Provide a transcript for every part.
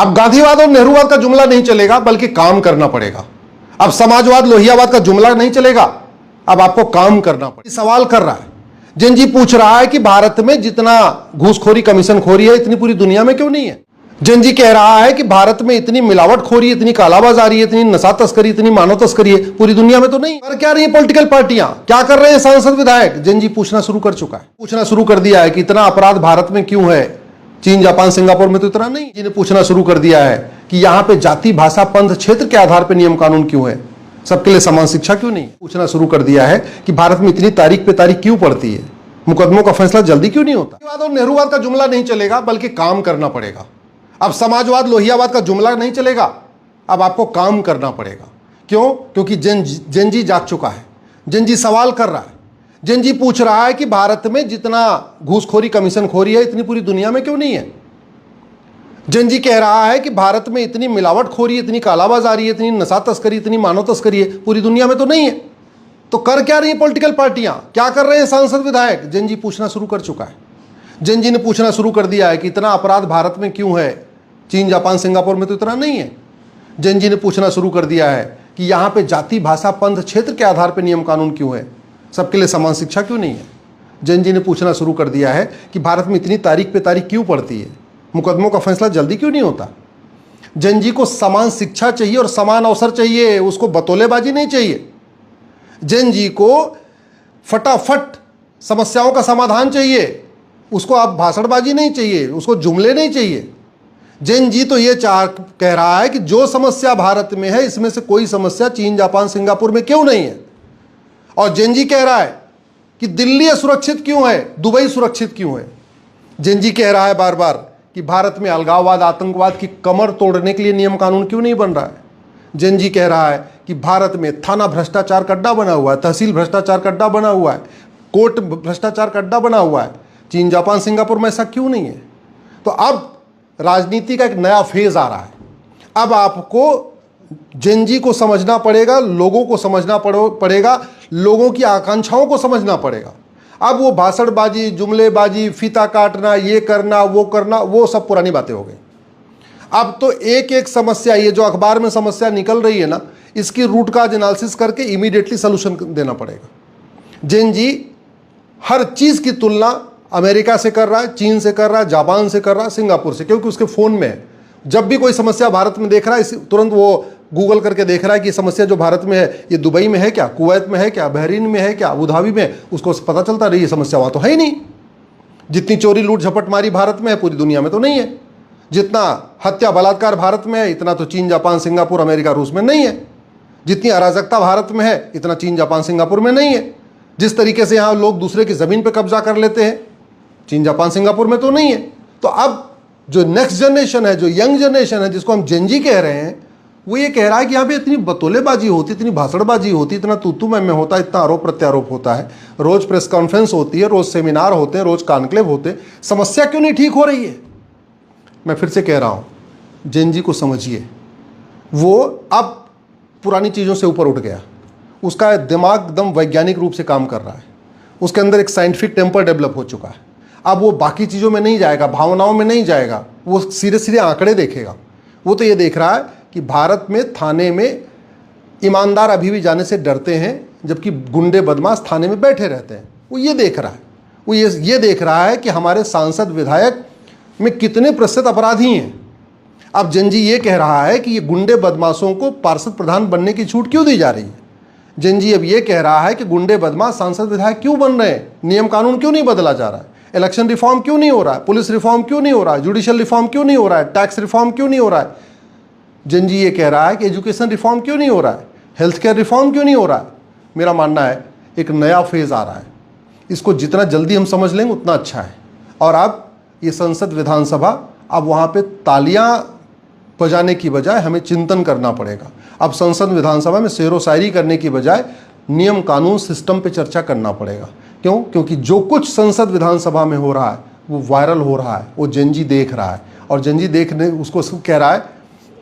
अब गांधीवाद और नेहरूवाद का जुमला नहीं चलेगा, बल्कि काम करना पड़ेगा। अब समाजवाद लोहियावाद का जुमला नहीं चलेगा, अब आपको काम करना पड़ेगा। सवाल कर रहा है जिन जी, पूछ रहा है कि भारत में जितना घूसखोरी कमीशनखोरी है इतनी पूरी दुनिया में क्यों नहीं है। जिन जी कह रहा है कि भारत में इतनी मिलावटखोरी, इतनी कालाबाजारी, इतनी नशा तस्करी, इतनी मानव तस्करी है, पूरी दुनिया में तो नहीं। पर क्या रही है पॉलिटिकल पार्टियां, क्या कर रहे हैं सांसद विधायक। जिन जी पूछना शुरू कर चुका है, पूछना शुरू कर दिया है कि इतना अपराध भारत में क्यों है, चीन जापान सिंगापुर में तो इतना नहीं। जिन्हें पूछना शुरू कर दिया है कि यहां पे जाति भाषा पंथ क्षेत्र के आधार पर नियम कानून क्यों है, सबके लिए समान शिक्षा क्यों नहीं। पूछना शुरू कर दिया है कि भारत में इतनी तारीख पे तारीख क्यों पड़ती है, मुकदमों का फैसला जल्दी क्यों नहीं होता। गांधीवाद और नेहरूवाद का जुमला नहीं चलेगा, बल्कि काम करना पड़ेगा। अब समाजवाद लोहियावाद का जुमला नहीं चलेगा, अब आपको काम करना पड़ेगा। क्यों? क्योंकि जिन जी जाग चुका है। जिन जी सवाल कर रहा है, जिन जी पूछ रहा है कि भारत में जितना घूसखोरी कमीशनखोरी है इतनी पूरी दुनिया में क्यों नहीं है। जिन जी कह रहा है कि भारत में इतनी मिलावटखोरी, इतनी कालाबाजारी, इतनी नशा तस्करी, इतनी मानव तस्करी है, पूरी दुनिया में तो नहीं है। तो कर क्या रही है पॉलिटिकल पार्टियां, क्या कर रहे हैं सांसद विधायक। जिन जी पूछना शुरू कर चुका है। जिन जी ने पूछना शुरू कर दिया है कि इतना अपराध भारत में क्यों है, चीन जापान सिंगापुर में तो इतना नहीं है। जिन जी ने पूछना शुरू कर दिया है कि यहाँ पे जाति भाषा पंथ क्षेत्र के आधार पर नियम कानून क्यों है, सबके लिए समान शिक्षा क्यों नहीं है। जिन जी ने पूछना शुरू कर दिया है कि भारत में इतनी तारीख पे तारीख क्यों पड़ती है, मुकदमों का फैसला जल्दी क्यों नहीं होता। जिन जी को समान शिक्षा चाहिए और समान अवसर चाहिए, उसको बतौलेबाजी नहीं चाहिए। जिन जी को फटाफट समस्याओं का समाधान चाहिए, उसको आप भाषणबाजी नहीं चाहिए, उसको जुमले नहीं चाहिए। जिन जी तो ये कह रहा है कि जो समस्या भारत में है इसमें से कोई समस्या चीन जापान सिंगापुर में क्यों नहीं है। और जिन जी कह रहा है कि दिल्ली सुरक्षित क्यों है, दुबई सुरक्षित क्यों है। जिन जी कह रहा है बार बार कि भारत में अलगाववाद आतंकवाद की कमर तोड़ने के लिए नियम कानून क्यों नहीं बन रहा है। जिन जी कह रहा है कि भारत में थाना भ्रष्टाचार का अड्डा बना हुआ है, तहसील भ्रष्टाचार का अड्डा बना हुआ है, कोर्ट भ्रष्टाचार का अड्डा बना हुआ है, चीन जापान सिंगापुर में ऐसा क्यों नहीं है। तो अब राजनीति का एक नया फेज आ रहा है। अब आपको जिन जी को समझना पड़ेगा, लोगों को समझना पड़ेगा, लोगों की आकांक्षाओं को समझना पड़ेगा। अब वो भाषणबाजी, जुमलेबाजी, फीता काटना, ये करना, वो सब पुरानी बातें हो गई। अब तो एक एक समस्या, ये जो अखबार में समस्या निकल रही है ना, इसकी रूट का एनालिसिस करके इमीडिएटली सलूशन देना पड़ेगा। जिन जी हर चीज़ की तुलना अमेरिका से कर रहा है, चीन से कर रहा है, जापान से कर रहा है, सिंगापुर से, क्योंकि उसके फ़ोन में है। जब भी कोई समस्या भारत में देख रहा है, तुरंत वो गूगल करके देख रहा है कि ये समस्या जो भारत में है ये दुबई में है क्या, कुवैत में है क्या, बहरीन में है क्या, अबू धाबी में, उसको पता चलता रही ये समस्या वहाँ तो है ही नहीं। जितनी चोरी लूट झपट मारी भारत में है पूरी दुनिया में तो नहीं है। जितना हत्या बलात्कार भारत में है इतना तो चीन जापान सिंगापुर अमेरिका रूस में नहीं है। जितनी अराजकता भारत में है इतना चीन जापान सिंगापुर में नहीं है। जिस तरीके से यहाँ लोग दूसरे की ज़मीन पर कब्जा कर लेते हैं चीन जापान सिंगापुर में तो नहीं है। तो अब जो नेक्स्ट जनरेशन है, जो यंग जनरेशन है, जिसको हम जेन जी कह रहे हैं, वो ये कह रहा है कि यहाँ पे इतनी बतौलेबाजी होती, इतनी भाषणबाजी होती, इतना तू मैं होता है, इतना आरोप प्रत्यारोप होता है, रोज़ प्रेस कॉन्फ्रेंस होती है, रोज़ सेमिनार होते हैं, रोज़ कॉन्क्लेव होते हैं, समस्या क्यों नहीं ठीक हो रही है। मैं फिर से कह रहा हूँ, जेन जी को समझिए, वो अब पुरानी चीज़ों से ऊपर उठ गया। उसका दिमाग एकदम वैज्ञानिक रूप से काम कर रहा है। उसके अंदर एक साइंटिफिक टेम्पर डेवलप हो चुका है। अब वो बाकी चीज़ों में नहीं जाएगा, भावनाओं में नहीं जाएगा, वो सीधे सीधे आंकड़े देखेगा। वो तो ये देख रहा है कि भारत में थाने में ईमानदार अभी भी जाने से डरते हैं, जबकि गुंडे बदमाश थाने में बैठे रहते हैं। वो ये देख रहा है, वो ये देख रहा है कि हमारे सांसद विधायक में कितने प्रतिशत अपराधी हैं। अब जिन जी ये कह रहा है कि ये गुंडे बदमाशों को पार्षद प्रधान बनने की छूट क्यों दी जा रही है। जिन जी अब ये कह रहा है कि गुंडे बदमाश सांसद विधायक क्यों बन रहे हैं, नियम कानून क्यों नहीं बदला जा रहा है, इलेक्शन रिफॉर्म क्यों नहीं हो रहा है, पुलिस रिफॉर्म क्यों नहीं हो रहा है, जुडिशियल रिफॉर्म क्यों नहीं हो रहा है, टैक्स रिफॉर्म क्यों नहीं हो रहा है। जिन जी ये कह रहा है कि एजुकेशन रिफॉर्म क्यों नहीं हो रहा है, हेल्थ केयर रिफॉर्म क्यों नहीं हो रहा है। मेरा मानना है एक नया फेज़ आ रहा है, इसको जितना जल्दी हम समझ लेंगे उतना अच्छा है। और अब ये संसद विधानसभा, अब वहाँ पे तालियां बजाने की बजाय हमें चिंतन करना पड़ेगा। अब संसद विधानसभा में शेरो शायरी करने की बजाय नियम कानून सिस्टम पे चर्चा करना पड़ेगा। क्यों? क्योंकि जो कुछ संसद विधानसभा में हो रहा है वो वायरल हो रहा है, वो जेन जी देख रहा है। और जेन जी देखने उसको कह रहा है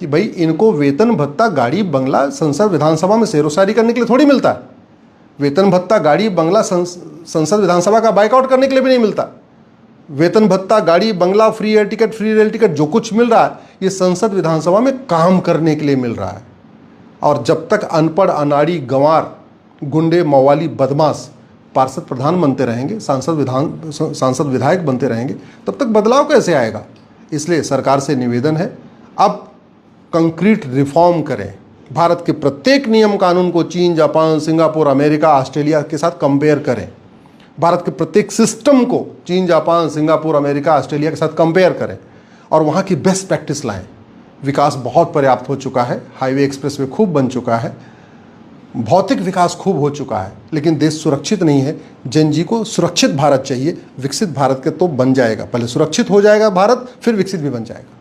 कि भाई इनको वेतन भत्ता गाड़ी बंगला संसद विधानसभा में शेरो शायरी करने के लिए थोड़ी मिलता है। वेतन भत्ता गाड़ी बंगला संसद विधानसभा का बाइकआउट करने के लिए भी नहीं मिलता। वेतन भत्ता, गाड़ी बंगला, free air ticket, free rail ticket, जो कुछ मिल रहा है ये संसद विधानसभा में काम करने के लिए मिल रहा है। और जब तक अनपढ़, अनाड़ी, गंवार, गुंडे, मवाली, बदमाश पार्षद प्रधान बनते रहेंगे, सांसद विधायक बनते रहेंगे, तब तक बदलाव कैसे आएगा। इसलिए सरकार से निवेदन है, अब कंक्रीट रिफॉर्म करें। भारत के प्रत्येक नियम कानून को चीन, जापान, सिंगापुर, अमेरिका, ऑस्ट्रेलिया के साथ कंपेयर करें। भारत के प्रत्येक सिस्टम को चीन, जापान, सिंगापुर, अमेरिका, ऑस्ट्रेलिया के साथ कंपेयर करें और वहाँ की बेस्ट प्रैक्टिस लाएं। विकास बहुत पर्याप्त हो चुका है, हाईवे एक्सप्रेसवे खूब बन चुका है, भौतिक विकास खूब हो चुका है, लेकिन देश सुरक्षित नहीं है। जन जी को सुरक्षित भारत चाहिए। विकसित भारत के तो बन जाएगा, पहले सुरक्षित हो जाएगा भारत, फिर विकसित भी बन जाएगा।